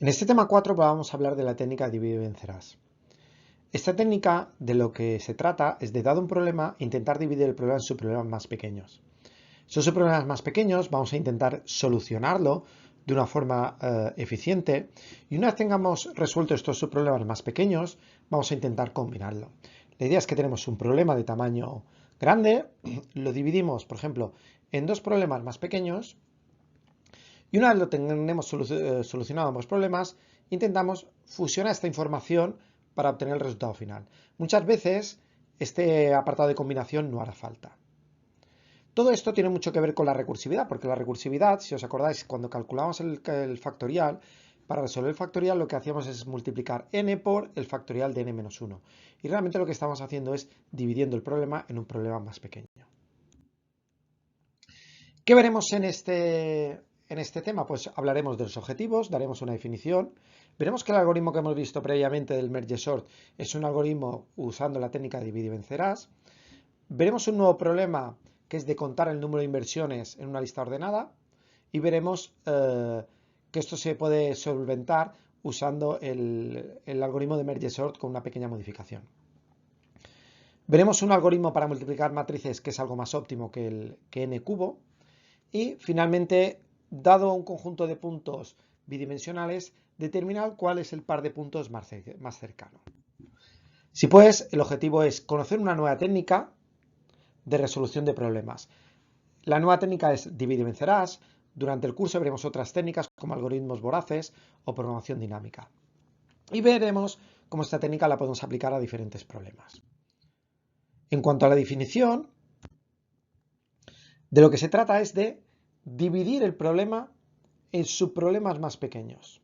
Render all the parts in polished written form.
En este tema 4 vamos a hablar de la técnica divide y vencerás. Esta técnica de lo que se trata es de, dado un problema, intentar dividir el problema en subproblemas más pequeños. Esos subproblemas más pequeños vamos a intentar solucionarlo de una forma eficiente y una vez tengamos resuelto estos subproblemas más pequeños, vamos a intentar combinarlo. La idea es que tenemos un problema de tamaño grande, lo dividimos, por ejemplo, en dos problemas más pequeños. Y una vez lo tenemos solucionado ambos problemas, intentamos fusionar esta información para obtener el resultado final. Muchas veces este apartado de combinación no hará falta. Todo esto tiene mucho que ver con la recursividad, porque la recursividad, si os acordáis, cuando calculamos el factorial, para resolver el factorial lo que hacíamos es multiplicar n por el factorial de n-1. Y realmente lo que estamos haciendo es dividiendo el problema en un problema más pequeño. ¿Qué veremos en este tema? Pues hablaremos de los objetivos, daremos una definición, veremos que el algoritmo que hemos visto previamente del merge sort es un algoritmo usando la técnica de divide y vencerás, veremos un nuevo problema que es de contar el número de inversiones en una lista ordenada y veremos que esto se puede solventar usando el algoritmo de merge sort con una pequeña modificación. Veremos un algoritmo para multiplicar matrices que es algo más óptimo que n cubo. Y finalmente, dado un conjunto de puntos bidimensionales, determinar cuál es el par de puntos más cercano. Si pues, el objetivo es conocer una nueva técnica de resolución de problemas. La nueva técnica es divide y vencerás. Durante el curso veremos otras técnicas como algoritmos voraces o programación dinámica. Y veremos cómo esta técnica la podemos aplicar a diferentes problemas. En cuanto a la definición, de lo que se trata es de dividir el problema en subproblemas más pequeños.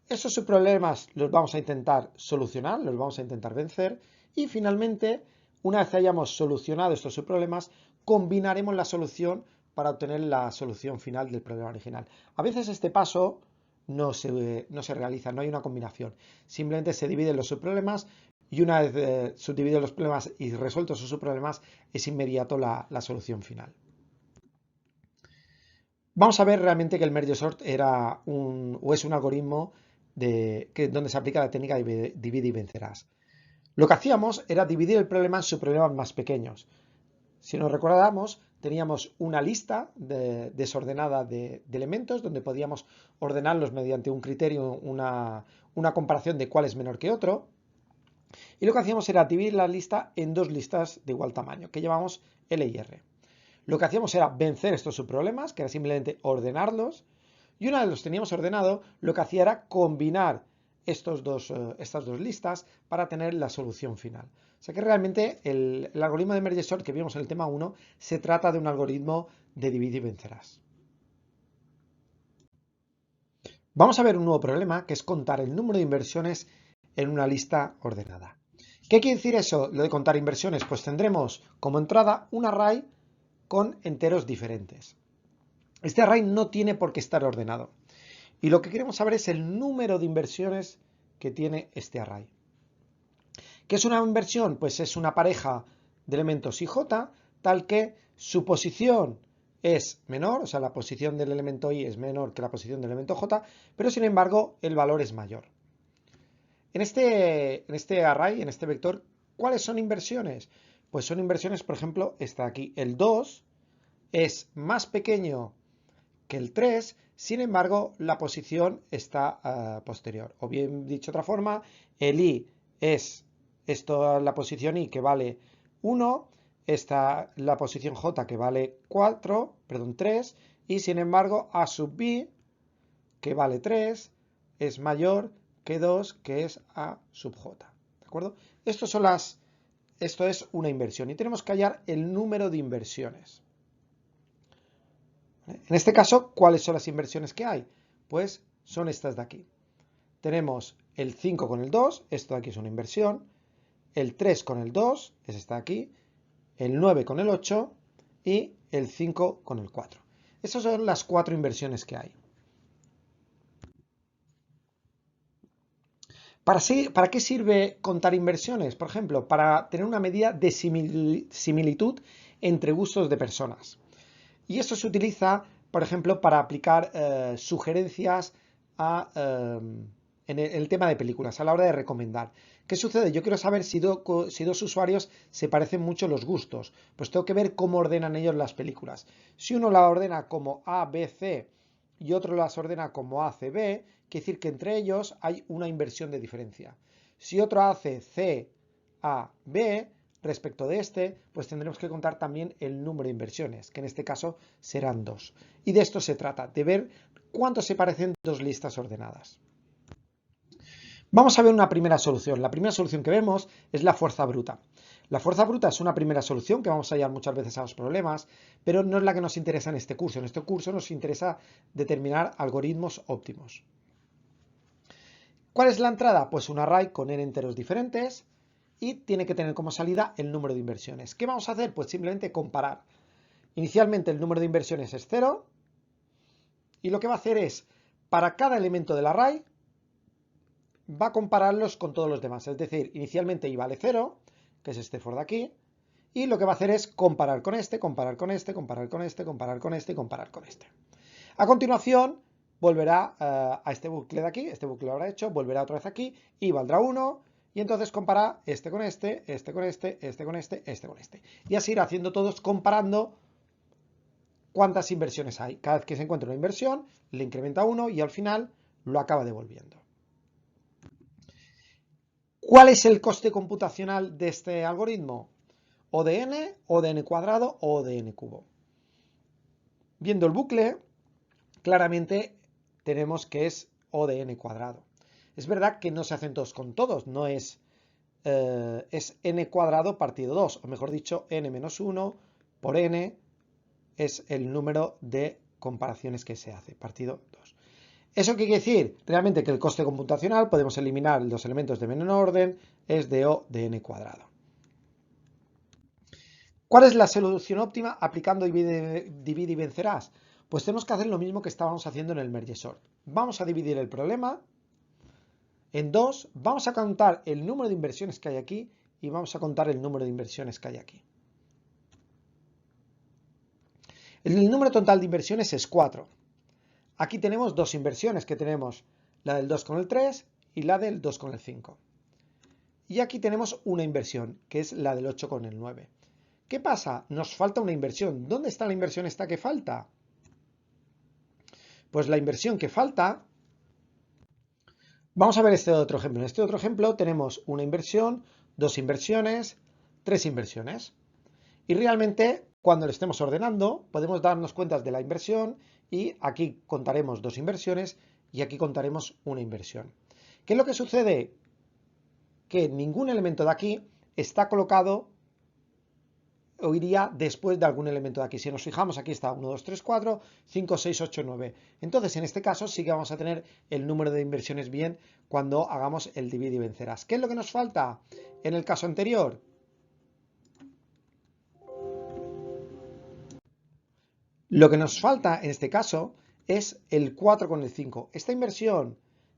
Esos subproblemas los vamos a intentar solucionar, los vamos a intentar vencer y finalmente, una vez hayamos solucionado estos subproblemas, combinaremos la solución para obtener la solución final del problema original. A veces este paso no se realiza, no hay una combinación. Simplemente se dividen los subproblemas y una vez subdivididos los problemas y resueltos esos subproblemas, es inmediato la solución final. Vamos a ver realmente que el merge sort es un algoritmo donde se aplica la técnica de divide y vencerás. Lo que hacíamos era dividir el problema en subproblemas más pequeños. Si nos recordamos, teníamos una lista desordenada de elementos donde podíamos ordenarlos mediante un criterio, una comparación de cuál es menor que otro. Y lo que hacíamos era dividir la lista en dos listas de igual tamaño, que llamamos L y R. Lo que hacíamos era vencer estos subproblemas, que era simplemente ordenarlos, y una vez los teníamos ordenado, lo que hacía era combinar estas dos listas para tener la solución final. O sea que realmente el algoritmo de merge sort que vimos en el tema 1 se trata de un algoritmo de divide y vencerás. Vamos a ver un nuevo problema, que es contar el número de inversiones en una lista ordenada. ¿Qué quiere decir eso, lo de contar inversiones? Pues tendremos como entrada un array con enteros diferentes. Este array no tiene por qué estar ordenado. Y lo que queremos saber es el número de inversiones que tiene este array. ¿Qué es una inversión? Pues es una pareja de elementos IJ, tal que su posición es menor, o sea, la posición del elemento I es menor que la posición del elemento J, pero sin embargo el valor es mayor. En este array, en este vector, ¿cuáles son inversiones? Pues son inversiones, por ejemplo, esta de aquí, el 2 es más pequeño que el 3, sin embargo, la posición está posterior. O bien dicho de otra forma, el i es la posición i que vale 1, está la posición j que vale 3, y sin embargo, a sub b, que vale 3, es mayor que 2, que es a sub j. ¿De acuerdo? Esto es una inversión y tenemos que hallar el número de inversiones. En este caso, ¿cuáles son las inversiones que hay? Pues son estas de aquí. Tenemos el 5 con el 2, esto de aquí es una inversión, el 3 con el 2, es esta de aquí, el 9 con el 8 y el 5 con el 4. Esas son las 4 inversiones que hay. ¿Para qué sirve contar inversiones? Por ejemplo, para tener una medida de similitud entre gustos de personas. Y esto se utiliza, por ejemplo, para aplicar sugerencias en el tema de películas, a la hora de recomendar. ¿Qué sucede? Yo quiero saber si dos usuarios se parecen mucho los gustos. Pues tengo que ver cómo ordenan ellos las películas. Si uno la ordena como A, B, C y otro las ordena como A, C, B, quiere decir que entre ellos hay una inversión de diferencia. Si otro hace C, A, B, respecto de este, pues tendremos que contar también el número de inversiones, que en este caso serán 2. Y de esto se trata, de ver cuánto se parecen dos listas ordenadas. Vamos a ver una primera solución. La primera solución que vemos es la fuerza bruta. La fuerza bruta es una primera solución que vamos a hallar muchas veces a los problemas, pero no es la que nos interesa en este curso. En este curso nos interesa determinar algoritmos óptimos. ¿Cuál es la entrada? Pues un array con n enteros diferentes y tiene que tener como salida el número de inversiones. ¿Qué vamos a hacer? Pues simplemente comparar. Inicialmente el número de inversiones es 0 y lo que va a hacer es, para cada elemento del array, va a compararlos con todos los demás. Es decir, inicialmente y vale 0, que es este for de aquí, y lo que va a hacer es comparar con este, comparar con este, comparar con este, comparar con este y comparar con este. A continuación, volverá a este bucle de aquí, este bucle lo habrá hecho, volverá otra vez aquí y valdrá 1, y entonces compara este con este, este con este, este con este, este con este. Y así irá haciendo todos comparando cuántas inversiones hay. Cada vez que se encuentra una inversión, le incrementa 1 y al final lo acaba devolviendo. ¿Cuál es el coste computacional de este algoritmo? O de n, o de n cuadrado, o de n cubo. Viendo el bucle, claramente tenemos que es O de n cuadrado. Es verdad que no se hacen todos con todos, no es, es n cuadrado partido 2, o mejor dicho, n menos 1 por n es el número de comparaciones que se hace, partido 2. ¿Eso qué quiere decir? Realmente que el coste computacional, podemos eliminar los elementos de menor orden, es de O de n cuadrado. ¿Cuál es la solución óptima aplicando divide y vencerás? Pues tenemos que hacer lo mismo que estábamos haciendo en el merge sort. Vamos a dividir el problema en dos, vamos a contar el número de inversiones que hay aquí y vamos a contar el número de inversiones que hay aquí. El número total de inversiones es 4. Aquí tenemos dos inversiones, que tenemos la del 2 con el 3 y la del 2 con el 5. Y aquí tenemos una inversión, que es la del 8 con el 9. ¿Qué pasa? Nos falta una inversión. ¿Dónde está la inversión esta que falta? Pues la inversión que falta... Vamos a ver este otro ejemplo. En este otro ejemplo tenemos una inversión, dos inversiones, tres inversiones. Y realmente, cuando lo estemos ordenando, podemos darnos cuenta de la inversión y aquí contaremos dos inversiones y aquí contaremos una inversión. ¿Qué es lo que sucede? Que ningún elemento de aquí está colocado o iría después de algún elemento de aquí. Si nos fijamos, aquí está 1, 2, 3, 4, 5, 6, 8, 9. Entonces, en este caso sí que vamos a tener el número de inversiones bien cuando hagamos el divide y vencerás. ¿Qué es lo que nos falta en el caso anterior? Lo que nos falta en este caso es el 4 con el 5. Esta inversión,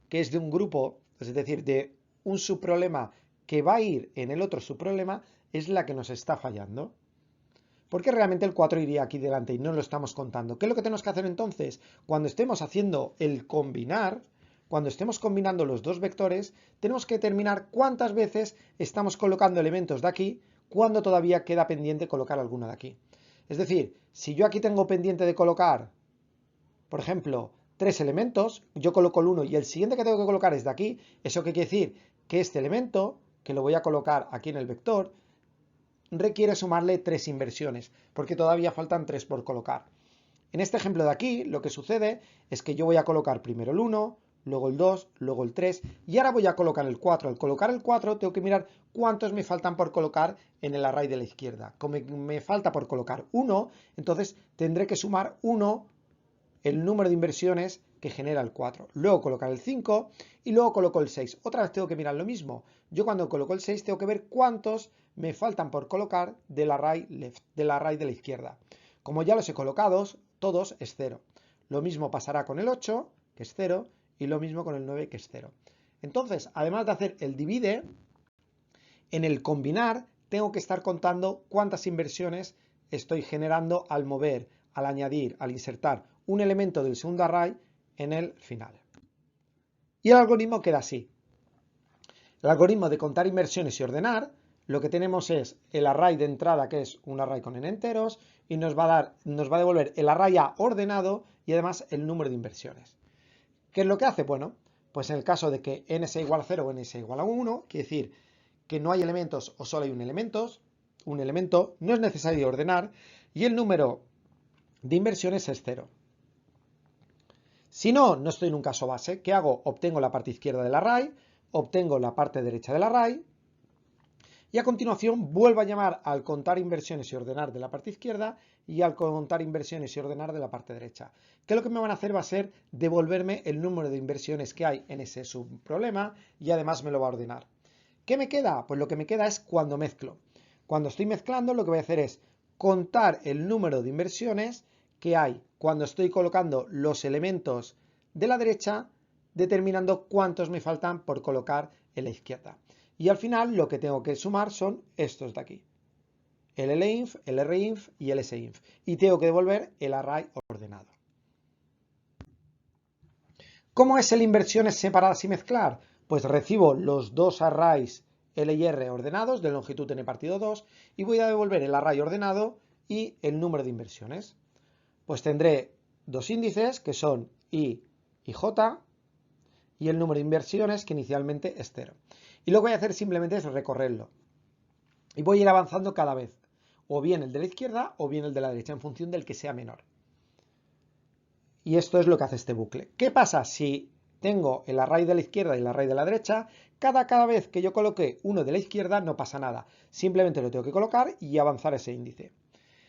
que es de un grupo, es decir, de un subproblema que va a ir en el otro subproblema, es la que nos está fallando. Porque realmente el 4 iría aquí delante y no lo estamos contando. ¿Qué es lo que tenemos que hacer entonces? Cuando estemos haciendo el combinar, cuando estemos combinando los dos vectores, tenemos que determinar cuántas veces estamos colocando elementos de aquí, cuando todavía queda pendiente colocar alguno de aquí. Es decir, si yo aquí tengo pendiente de colocar, por ejemplo, 3 elementos, yo coloco el 1 y el siguiente que tengo que colocar es de aquí, ¿eso qué quiere decir? Que este elemento, que lo voy a colocar aquí en el vector, requiere sumarle 3 inversiones, porque todavía faltan 3 por colocar. En este ejemplo de aquí, lo que sucede es que yo voy a colocar primero el 1, luego el 2, luego el 3, y ahora voy a colocar el 4. Al colocar el 4, tengo que mirar cuántos me faltan por colocar en el array de la izquierda. Como me falta por colocar 1, entonces tendré que sumar 1, el número de inversiones que genera el 4. Luego colocar el 5 y luego coloco el 6. Otra vez tengo que mirar lo mismo. Yo cuando coloco el 6 tengo que ver cuántos me faltan por colocar del array left, del array de la izquierda. Como ya los he colocado todos, es 0. Lo mismo pasará con el 8, que es 0, y lo mismo con el 9, que es 0. Entonces, además de hacer el divide, en el combinar tengo que estar contando cuántas inversiones estoy generando al mover, al añadir, al insertar un elemento del segundo array en el final. Y el algoritmo queda así. El algoritmo de contar inversiones y ordenar, lo que tenemos es el array de entrada, que es un array con n enteros, y nos va a devolver el array A ordenado y además el número de inversiones. ¿Qué es lo que hace? Bueno, pues en el caso de que n sea igual a 0 o n sea igual a 1, quiere decir que no hay elementos o solo hay un elemento, no es necesario ordenar y el número de inversiones es 0. Si no, no estoy en un caso base. ¿Qué hago? Obtengo la parte izquierda del array, obtengo la parte derecha del array y a continuación vuelvo a llamar al contar inversiones y ordenar de la parte izquierda y al contar inversiones y ordenar de la parte derecha. Que lo que me van a hacer va a ser devolverme el número de inversiones que hay en ese subproblema y además me lo va a ordenar. ¿Qué me queda? Pues lo que me queda es cuando mezclo. Cuando estoy mezclando lo que voy a hacer es contar el número de inversiones que hay cuando estoy colocando los elementos de la derecha, determinando cuántos me faltan por colocar en la izquierda. Y al final lo que tengo que sumar son estos de aquí. El linf, el rinf y el sinf. Y tengo que devolver el array ordenado. ¿Cómo es el inversiones separadas y mezclar? Pues recibo los dos arrays L y R ordenados de longitud n partido 2 y voy a devolver el array ordenado y el número de inversiones. Pues tendré dos índices que son I y J y el número de inversiones que inicialmente es 0. Y lo que voy a hacer simplemente es recorrerlo. Y voy a ir avanzando cada vez, o bien el de la izquierda o bien el de la derecha, en función del que sea menor. Y esto es lo que hace este bucle. ¿Qué pasa si tengo el array de la izquierda y el array de la derecha? Cada vez que yo coloque uno de la izquierda no pasa nada. Simplemente lo tengo que colocar y avanzar ese índice.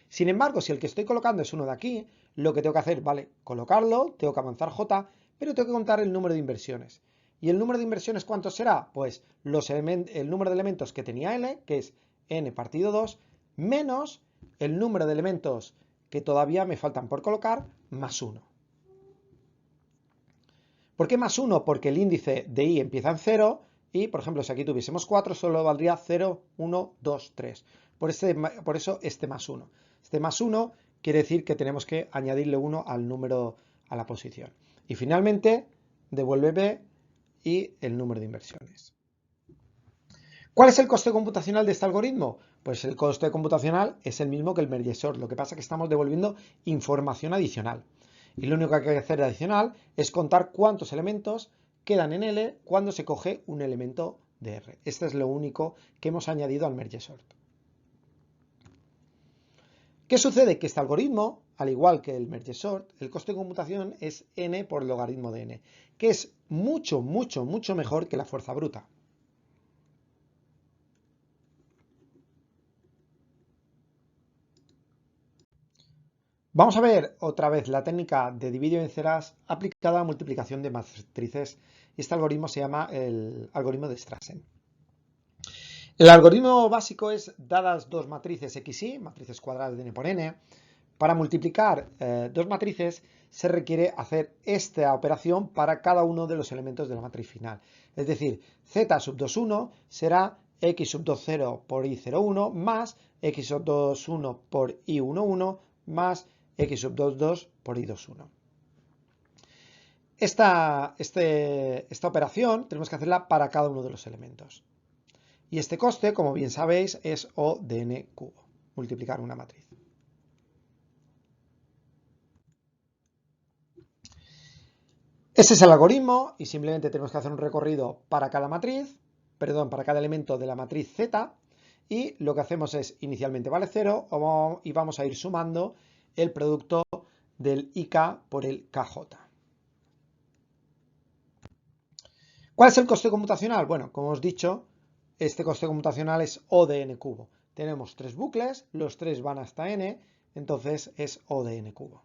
Sin embargo, si el que estoy colocando es uno de aquí, lo que tengo que hacer, vale, colocarlo, tengo que avanzar J, pero tengo que contar el número de inversiones. ¿Y el número de inversiones cuánto será? Pues el número de elementos que tenía L, que es n partido 2, menos el número de elementos que todavía me faltan por colocar, más 1. ¿Por qué más 1? Porque el índice de I empieza en 0 y, por ejemplo, si aquí tuviésemos 4, solo valdría 0, 1, 2, 3. Por eso este más 1. Este más 1 quiere decir que tenemos que añadirle 1 al número, a la posición. Y finalmente, devuelve B y el número de inversiones. ¿Cuál es el coste computacional de este algoritmo? Pues el coste computacional es el mismo que el merge sort. Lo que pasa es que estamos devolviendo información adicional. Y lo único que hay que hacer adicional es contar cuántos elementos quedan en L cuando se coge un elemento de R. Este es lo único que hemos añadido al merge sort. ¿Qué sucede? Que este algoritmo, al igual que el merge sort, el coste de computación es n por el logaritmo de n, que es mucho mejor que la fuerza bruta. Vamos a ver otra vez la técnica de divide y vencerás aplicada a multiplicación de matrices. Este algoritmo se llama el algoritmo de Strassen. El algoritmo básico es, dadas dos matrices x y, matrices cuadradas de n por n, para multiplicar dos matrices se requiere hacer esta operación para cada uno de los elementos de la matriz final. Es decir, z sub 2, 1 será x sub 2, 0 por y 0, 1 más x sub 2, 1 por y 1, 1 más x sub 2, 2 por y 2, 1. Esta operación tenemos que hacerla para cada uno de los elementos. Y este coste, como bien sabéis, es O de n cubo, multiplicar una matriz. Ese es el algoritmo y simplemente tenemos que hacer un recorrido para cada matriz, perdón, para cada elemento de la matriz Z y lo que hacemos es inicialmente vale 0 y vamos a ir sumando el producto del IK por el KJ. ¿Cuál es el coste computacional? Bueno, como os he dicho, este coste computacional es O de n cubo. Tenemos tres bucles, los tres van hasta n, entonces es O de n cubo.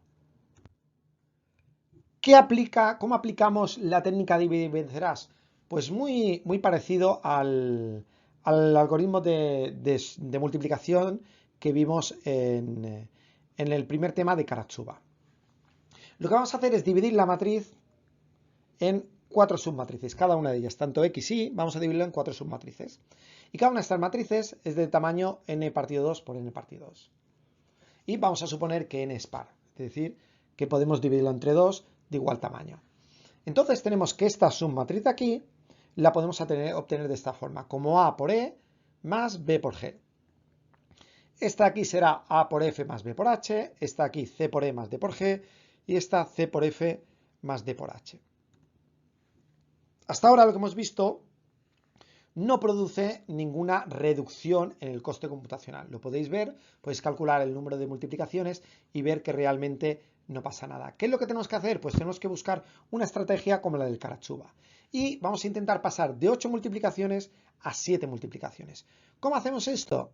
¿Cómo aplicamos la técnica de divide y vencerás? Pues muy parecido al algoritmo de multiplicación que vimos en el primer tema de Karatsuba. Lo que vamos a hacer es dividir la matriz en 4 submatrices, cada una de ellas, tanto x y, vamos a dividirlo en 4 submatrices. Y cada una de estas matrices es de tamaño n partido 2 por n partido 2. Y vamos a suponer que n es par, es decir, que podemos dividirlo entre 2 de igual tamaño. Entonces tenemos que esta submatriz de aquí la podemos obtener de esta forma, como A por E más B por G. Esta aquí será A por F más B por H, esta aquí C por E más D por G y esta C por F más D por H. Hasta ahora lo que hemos visto no produce ninguna reducción en el coste computacional. Lo podéis ver, podéis calcular el número de multiplicaciones y ver que realmente no pasa nada. ¿Qué es lo que tenemos que hacer? Pues tenemos que buscar una estrategia como la del Carachuba. Y vamos a intentar pasar de 8 multiplicaciones a 7 multiplicaciones. ¿Cómo hacemos esto?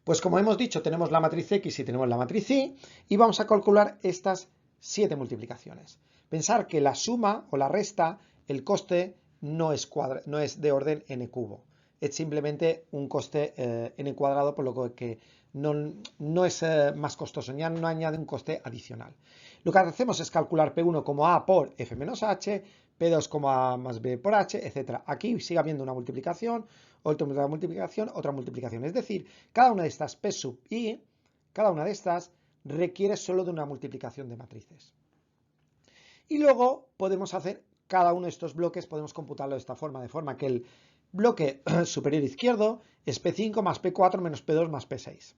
Pues como hemos dicho, tenemos la matriz X y tenemos la matriz Y, y vamos a calcular estas 7 multiplicaciones. Pensar que la suma o la resta, el coste, no es de orden n cubo. Es simplemente un coste n cuadrado, por lo que no es más costoso, ya no añade un coste adicional. Lo que hacemos es calcular P1 como A por F menos H, P2 como A más B por H, etc. Aquí sigue habiendo una multiplicación, otra multiplicación. Es decir, cada una de estas P sub I, cada una de estas requiere solo de una multiplicación de matrices. Y luego podemos hacer cada uno de estos bloques, podemos computarlo de esta forma, de forma que el bloque superior izquierdo es P5 más P4 menos P2 más P6.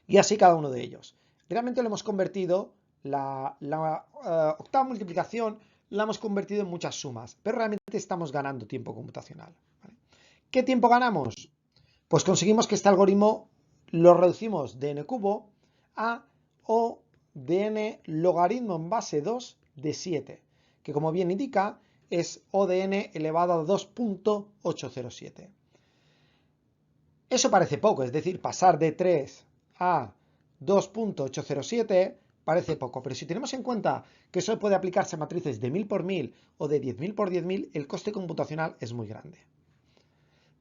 Y así cada uno de ellos. Realmente lo hemos convertido, la octava multiplicación la hemos convertido en muchas sumas, pero realmente estamos ganando tiempo computacional. ¿Vale? ¿Qué tiempo ganamos? Pues conseguimos que este algoritmo lo reducimos de n cubo a O de n logaritmo en base 2 de 7, que como bien indica es O de n elevado a 2.807. Eso parece poco, es decir, pasar de 3 a 2.807 parece poco, pero si tenemos en cuenta que eso puede aplicarse a matrices de 1000 por 1000 o de 10.000 por 10.000, el coste computacional es muy grande.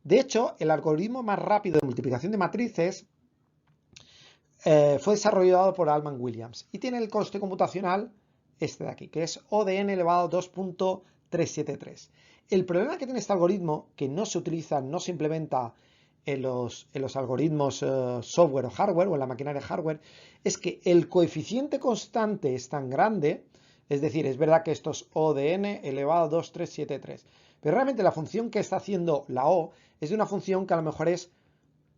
De hecho, el algoritmo más rápido de multiplicación de matrices fue desarrollado por Allman Williams y tiene el coste computacional este de aquí, que es O de n elevado a 2.373. El problema que tiene este algoritmo, que no se utiliza, no se implementa en los algoritmos software o hardware o en la maquinaria hardware, es que el coeficiente constante es tan grande, es decir, es verdad que esto es O de n elevado a 2.373, pero realmente la función que está haciendo la O es de una función que a lo mejor es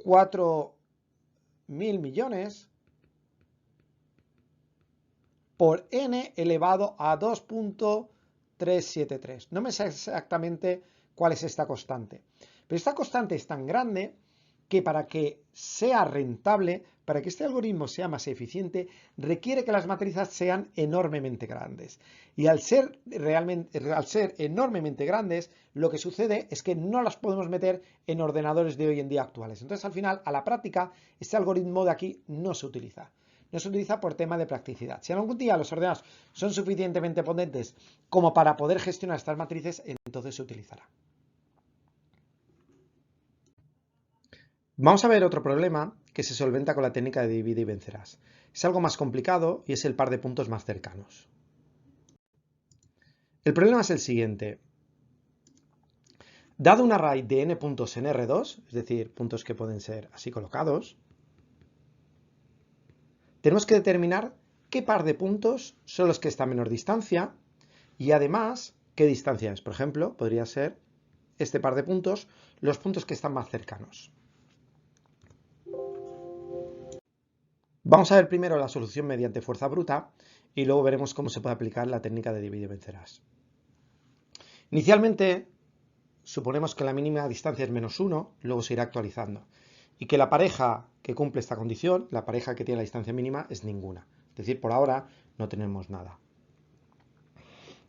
4.000 millones por n elevado a 2.373. No me sé exactamente cuál es esta constante, pero esta constante es tan grande que para que sea rentable, para que este algoritmo sea más eficiente, requiere que las matrices sean enormemente grandes. Y al ser enormemente grandes, lo que sucede es que no las podemos meter en ordenadores de hoy en día actuales. Entonces, al final, a la práctica, este algoritmo de aquí no se utiliza. No se utiliza por tema de practicidad. Si algún día los ordenadores son suficientemente potentes como para poder gestionar estas matrices, entonces se utilizará. Vamos a ver otro problema que se solventa con la técnica de divide y vencerás. Es algo más complicado y es el par de puntos más cercanos. El problema es el siguiente. Dado un array de n puntos en R2, es decir, puntos que pueden ser así colocados, tenemos que determinar qué par de puntos son los que están a menor distancia y además qué distancia es. Por ejemplo, podría ser este par de puntos, los puntos que están más cercanos. Vamos a ver primero la solución mediante fuerza bruta y luego veremos cómo se puede aplicar la técnica de divide y vencerás. Inicialmente suponemos que la mínima distancia es -1, luego se irá actualizando, y que la pareja que cumple esta condición, la pareja que tiene la distancia mínima, es ninguna. Es decir, por ahora no tenemos nada.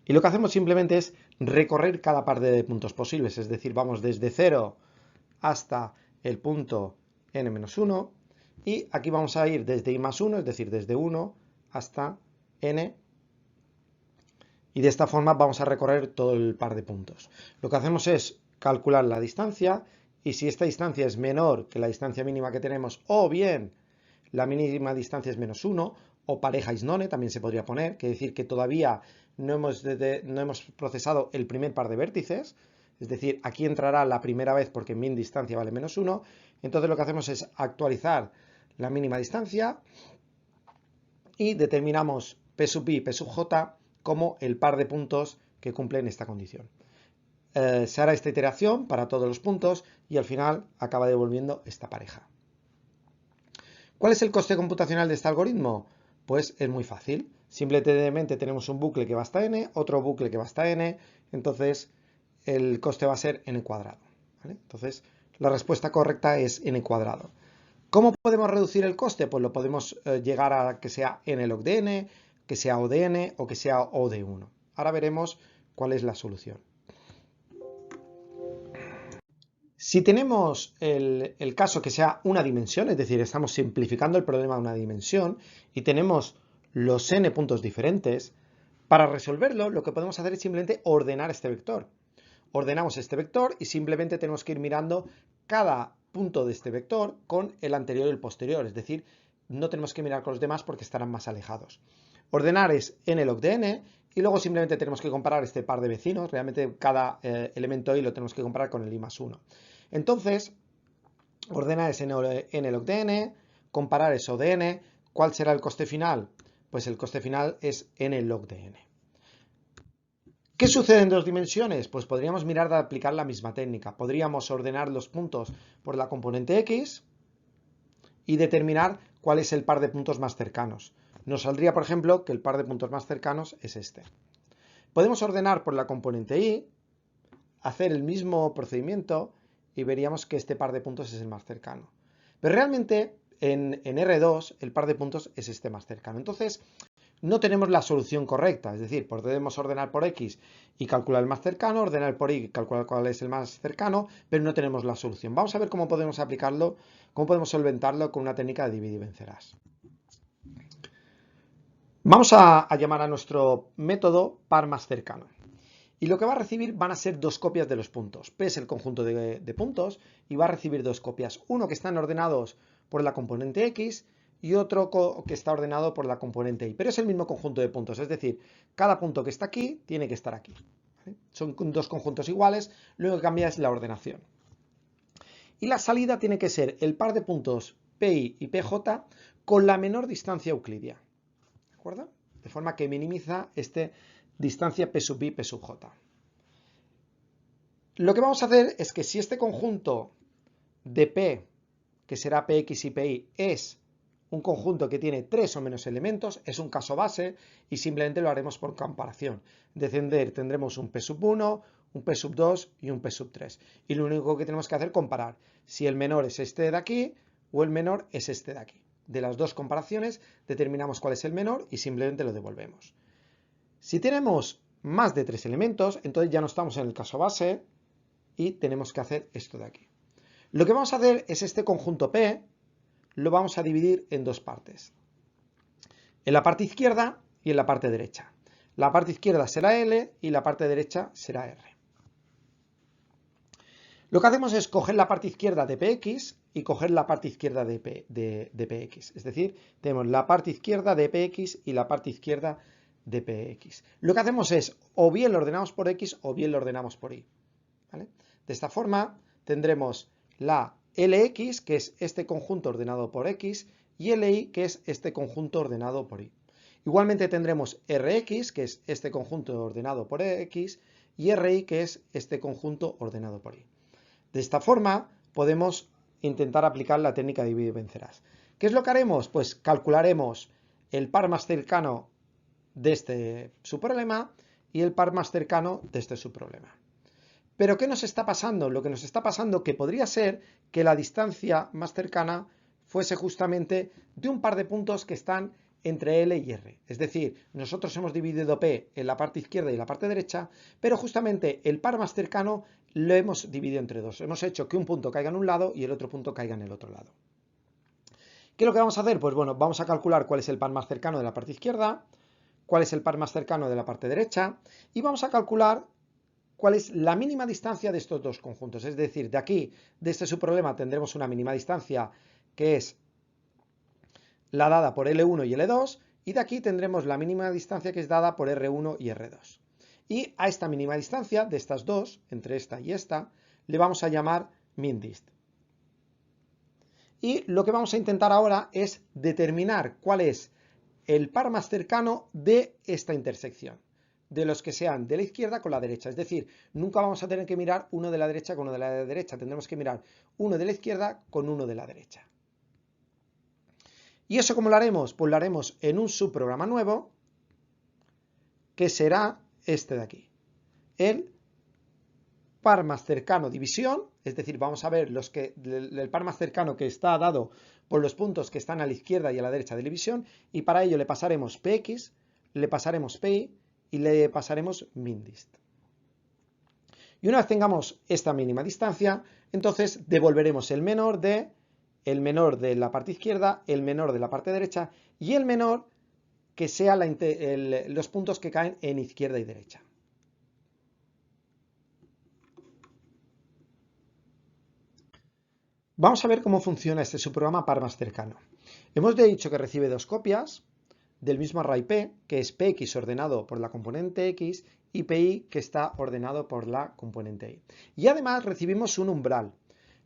Y lo que hacemos simplemente es recorrer cada par de puntos posibles, es decir, vamos desde 0 hasta el punto n-1, y aquí vamos a ir desde i más 1, es decir, desde 1 hasta n, y de esta forma vamos a recorrer todo el par de puntos. Lo que hacemos es calcular la distancia, y si esta distancia es menor que la distancia mínima que tenemos, o bien la mínima distancia es -1, o pareja isnone, también se podría poner, que decir que todavía no hemos procesado el primer par de vértices, es decir, aquí entrará la primera vez porque min distancia vale -1, entonces lo que hacemos es actualizar la mínima distancia y determinamos P sub i, P sub j como el par de puntos que cumplen esta condición. Se hará esta iteración para todos los puntos y al final acaba devolviendo esta pareja. ¿Cuál es el coste computacional de este algoritmo? Pues es muy fácil. Simplemente tenemos un bucle que va hasta n, otro bucle que va hasta n, entonces el coste va a ser n cuadrado. ¿Vale? Entonces la respuesta correcta es n cuadrado. ¿Cómo podemos reducir el coste? Pues lo podemos llegar a que sea n log de n, que sea O de n o que sea O de 1. Ahora veremos cuál es la solución. Si tenemos el caso que sea una dimensión, es decir, estamos simplificando el problema a una dimensión y tenemos los n puntos diferentes, para resolverlo lo que podemos hacer es simplemente ordenar este vector. Ordenamos este vector y simplemente tenemos que ir mirando cada punto de este vector con el anterior y el posterior, es decir, no tenemos que mirar con los demás porque estarán más alejados. Ordenar es n log de n y luego simplemente tenemos que comparar este par de vecinos, realmente cada elemento y lo tenemos que comparar con el i más 1. Entonces, ordenar es n log de n, comparar es O de n, ¿cuál será el coste final? Pues el coste final es n log de n. ¿Qué sucede en dos dimensiones? Pues podríamos mirar de aplicar la misma técnica. Podríamos ordenar los puntos por la componente x y determinar cuál es el par de puntos más cercanos. Nos saldría, por ejemplo, que el par de puntos más cercanos es este. Podemos ordenar por la componente y, hacer el mismo procedimiento y veríamos que este par de puntos es el más cercano. Pero realmente en R2 el par de puntos es este más cercano. Entonces no tenemos la solución correcta, es decir, podemos ordenar por X y calcular el más cercano, ordenar por Y y calcular cuál es el más cercano, pero no tenemos la solución. Vamos a ver cómo podemos aplicarlo, cómo podemos solventarlo con una técnica de divide y vencerás. Vamos a llamar a nuestro método par más cercano. Y lo que va a recibir van a ser dos copias de los puntos. P es el conjunto de puntos y va a recibir dos copias. Uno que están ordenados por la componente X y otro que está ordenado por la componente Y. Pero es el mismo conjunto de puntos, es decir, cada punto que está aquí tiene que estar aquí. ¿Vale? Son dos conjuntos iguales, lo único que cambia es la ordenación. Y la salida tiene que ser el par de puntos PI y PJ con la menor distancia euclidia. ¿De acuerdo? De forma que minimiza distancia P sub I, P sub J. Lo que vamos a hacer es que si este conjunto de P, que será Px y Pi, es un conjunto que tiene 3 o menos elementos, es un caso base y simplemente lo haremos por comparación. Descender tendremos un P sub 1, un P sub 2 y un P sub 3. Y lo único que tenemos que hacer es comparar si el menor es este de aquí o el menor es este de aquí. De las dos comparaciones determinamos cuál es el menor y simplemente lo devolvemos. Si tenemos más de 3 elementos, entonces ya no estamos en el caso base y tenemos que hacer esto de aquí. Lo que vamos a hacer es este conjunto P, lo vamos a dividir en dos partes. En la parte izquierda y en la parte derecha. La parte izquierda será L y la parte derecha será R. Lo que hacemos es coger la parte izquierda de Px y coger la parte izquierda de Px. Es decir, tenemos la parte izquierda de Px y la parte izquierda de Px. Lo que hacemos es o bien lo ordenamos por X o bien lo ordenamos por Y. ¿Vale? De esta forma tendremos la Lx, que es este conjunto ordenado por X, y Li, que es este conjunto ordenado por Y. Igualmente tendremos Rx, que es este conjunto ordenado por X, y Ri, que es este conjunto ordenado por Y. De esta forma podemos intentar aplicar la técnica de divide y vencerás. ¿Qué es lo que haremos? Pues calcularemos el par más cercano de este subproblema y el par más cercano de este subproblema. Pero ¿qué nos está pasando? Lo que nos está pasando que podría ser que la distancia más cercana fuese justamente de un par de puntos que están entre L y R. Es decir, nosotros hemos dividido P en la parte izquierda y la parte derecha, pero justamente el par más cercano lo hemos dividido entre dos. Hemos hecho que un punto caiga en un lado y el otro punto caiga en el otro lado. ¿Qué es lo que vamos a hacer? Pues bueno, vamos a calcular cuál es el par más cercano de la parte izquierda, cuál es el par más cercano de la parte derecha y vamos a calcular cuál es la mínima distancia de estos dos conjuntos. Es decir, de aquí, de este subproblema, tendremos una mínima distancia que es la dada por L1 y L2, y de aquí tendremos la mínima distancia que es dada por R1 y R2. Y a esta mínima distancia, de estas dos, entre esta y esta, le vamos a llamar min dist. Y lo que vamos a intentar ahora es determinar cuál es el par más cercano de esta intersección. de los que sean de la izquierda con la derecha. Es decir, nunca vamos a tener que mirar uno de la derecha con uno de la derecha. Tendremos que mirar uno de la izquierda con uno de la derecha. ¿Y eso cómo lo haremos? Pues lo haremos en un subprograma nuevo, que será este de aquí. El par más cercano división, es decir, vamos a ver el par más cercano que está dado por los puntos que están a la izquierda y a la derecha de la división, y para ello le pasaremos px, le pasaremos pi y le pasaremos mindist. Y una vez tengamos esta mínima distancia, entonces devolveremos el menor de la parte izquierda, el menor de la parte derecha y el menor que sea los puntos que caen en izquierda y derecha. Vamos a ver cómo funciona este subprograma par más cercano. Hemos dicho que recibe dos copias del mismo array P, que es Px ordenado por la componente X y Pi que está ordenado por la componente Y. Y además recibimos un umbral,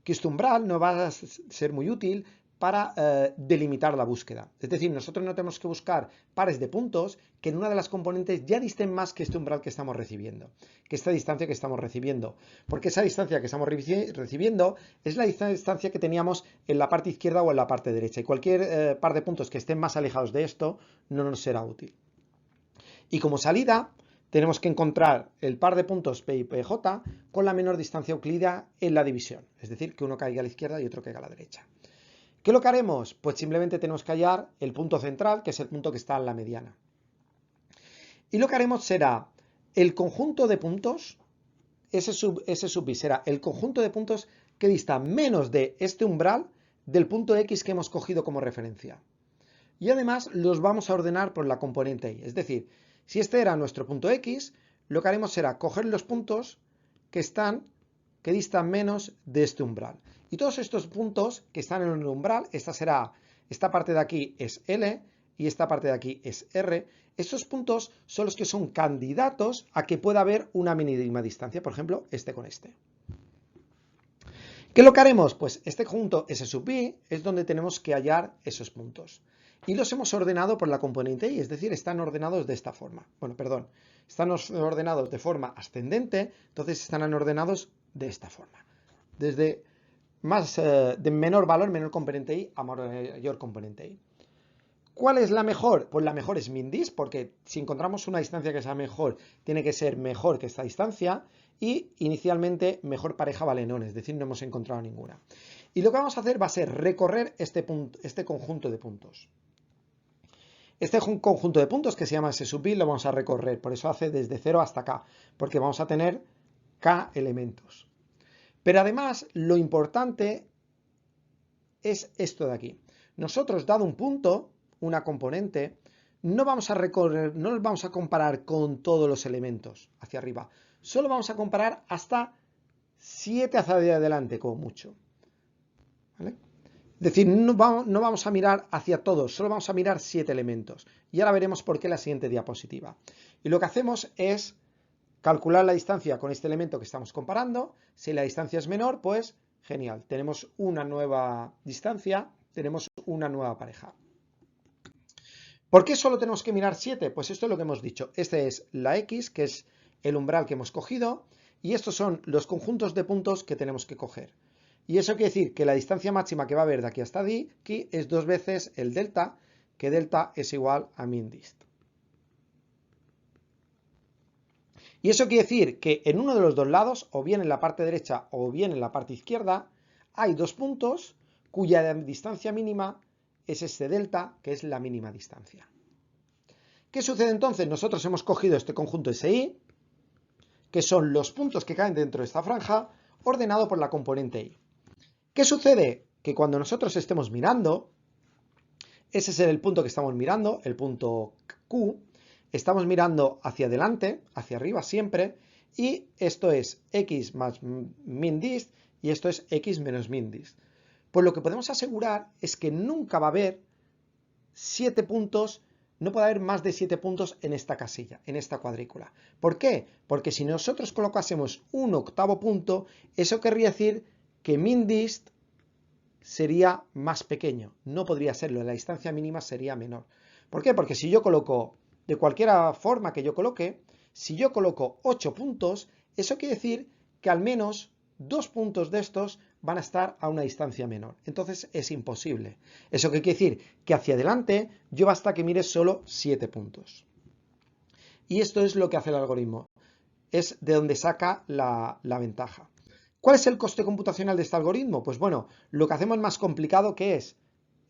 que este umbral nos va a ser muy útil para delimitar la búsqueda. Es decir, nosotros no tenemos que buscar pares de puntos que en una de las componentes ya disten más que este umbral que estamos recibiendo, que esta distancia que estamos recibiendo. Porque esa distancia que estamos recibiendo es la distancia que teníamos en la parte izquierda o en la parte derecha. Y cualquier par de puntos que estén más alejados de esto no nos será útil. Y como salida, tenemos que encontrar el par de puntos P y PJ con la menor distancia euclídea en la división. Es decir, que uno caiga a la izquierda y otro caiga a la derecha. ¿Qué es lo que haremos? Pues simplemente tenemos que hallar el punto central, que es el punto que está en la mediana. Y lo que haremos será el conjunto de puntos, ese sub i será el conjunto de puntos que dista menos de este umbral del punto X que hemos cogido como referencia. Y además los vamos a ordenar por la componente Y. Es decir, si este era nuestro punto X, lo que haremos será coger los puntos que distan menos de este umbral. Y todos estos puntos que están en el umbral, esta parte de aquí es L y esta parte de aquí es R. Estos puntos son los que son candidatos a que pueda haber una mínima distancia, por ejemplo, este con este. ¿Qué es lo que haremos? Pues este conjunto S sub i es donde tenemos que hallar esos puntos. Y los hemos ordenado por la componente Y, es decir, están ordenados de esta forma. Bueno, perdón, están ordenados de forma ascendente, entonces están ordenados de esta forma. Desde de menor valor, menor componente Y, a mayor componente Y. ¿Cuál es la mejor? Pues la mejor es mindist, porque si encontramos una distancia que sea mejor, tiene que ser mejor que esta distancia, y inicialmente mejor pareja valenón, es decir, no hemos encontrado ninguna. Y lo que vamos a hacer va a ser recorrer este conjunto de puntos. Este conjunto de puntos que se llama S sub i lo vamos a recorrer, por eso hace desde 0 hasta K, porque vamos a tener K elementos. Pero además, lo importante es esto de aquí. Nosotros, dado un punto, una componente, no vamos a recorrer, no los vamos a comparar con todos los elementos hacia arriba. Solo vamos a comparar hasta 7 hacia adelante, como mucho. ¿Vale? Es decir, no vamos a mirar hacia todos, solo vamos a mirar 7 elementos. Y ahora veremos por qué en la siguiente diapositiva. Y lo que hacemos es calcular la distancia con este elemento que estamos comparando. Si la distancia es menor, pues genial. Tenemos una nueva distancia, tenemos una nueva pareja. ¿Por qué solo tenemos que mirar 7? Pues esto es lo que hemos dicho. Este es la X, que es el umbral que hemos cogido, y estos son los conjuntos de puntos que tenemos que coger. Y eso quiere decir que la distancia máxima que va a haber de aquí hasta aquí es 2 veces el delta, que delta es igual a mindist. Y eso quiere decir que en uno de los dos lados, o bien en la parte derecha o bien en la parte izquierda, hay dos puntos cuya distancia mínima es este delta, que es la mínima distancia. ¿Qué sucede entonces? Nosotros hemos cogido este conjunto SI, que son los puntos que caen dentro de esta franja, ordenado por la componente Y. ¿Qué sucede? Que cuando nosotros estemos mirando, ese es el punto que estamos mirando, el punto Q, estamos mirando hacia adelante, hacia arriba siempre, y esto es X más mindist y esto es X menos mindist. Pues lo que podemos asegurar es que nunca va a haber 7 puntos, no puede haber más de 7 puntos en esta casilla, en esta cuadrícula. ¿Por qué? Porque si nosotros colocásemos un octavo punto, eso querría decir que mindist sería más pequeño. No podría serlo, la distancia mínima sería menor. ¿Por qué? Porque si yo coloco, de cualquier forma que yo coloque, Si yo coloco 8 puntos, eso quiere decir que al menos 2 puntos de estos van a estar a una distancia menor. Entonces es imposible. ¿Eso qué quiere decir? Que hacia adelante yo basta que mire solo 7 puntos. Y esto es lo que hace el algoritmo. Es de donde saca la ventaja. ¿Cuál es el coste computacional de este algoritmo? Pues bueno, lo que hacemos más complicado, ¿qué es?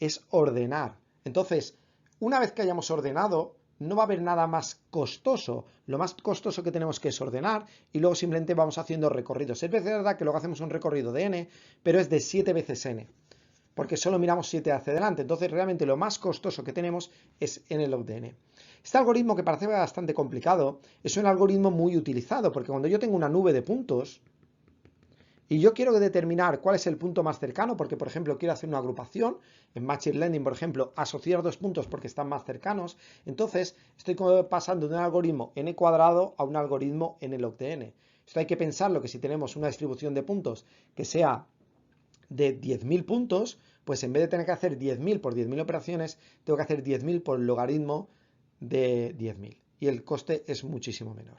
Es ordenar. Entonces, una vez que hayamos ordenado, no va a haber nada más costoso. Lo más costoso que tenemos que es ordenar y luego simplemente vamos haciendo recorridos. Es verdad que luego hacemos un recorrido de n, pero es de 7 veces n, porque solo miramos 7 hacia adelante. Entonces, realmente lo más costoso que tenemos es n log de n. Este algoritmo, que parece bastante complicado, es un algoritmo muy utilizado, porque cuando yo tengo una nube de puntos, y yo quiero determinar cuál es el punto más cercano, porque por ejemplo quiero hacer una agrupación, en Machine Learning por ejemplo, asociar dos puntos porque están más cercanos, entonces estoy pasando de un algoritmo n cuadrado a un algoritmo n log de n. Esto hay que pensarlo, que si tenemos una distribución de puntos que sea de 10.000 puntos, pues en vez de tener que hacer 10.000 por 10.000 operaciones, tengo que hacer 10.000 por el logaritmo de 10.000 y el coste es muchísimo menor.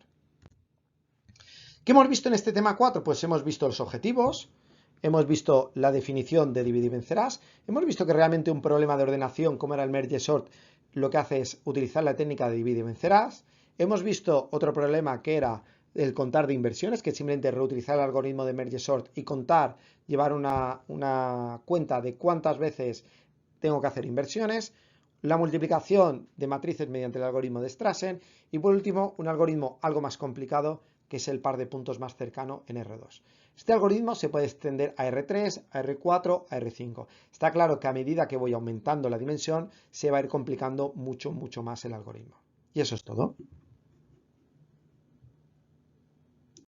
¿Qué hemos visto en este tema 4? Pues hemos visto los objetivos, hemos visto la definición de divide y vencerás, hemos visto que realmente un problema de ordenación como era el merge sort lo que hace es utilizar la técnica de divide y vencerás, hemos visto otro problema que era el contar de inversiones, que es simplemente reutilizar el algoritmo de merge sort y contar, llevar una cuenta de cuántas veces tengo que hacer inversiones, la multiplicación de matrices mediante el algoritmo de Strassen y por último un algoritmo algo más complicado que es el par de puntos más cercano en R2. Este algoritmo se puede extender a R3, a R4, a R5. Está claro que a medida que voy aumentando la dimensión se va a ir complicando mucho más el algoritmo. Y eso es todo.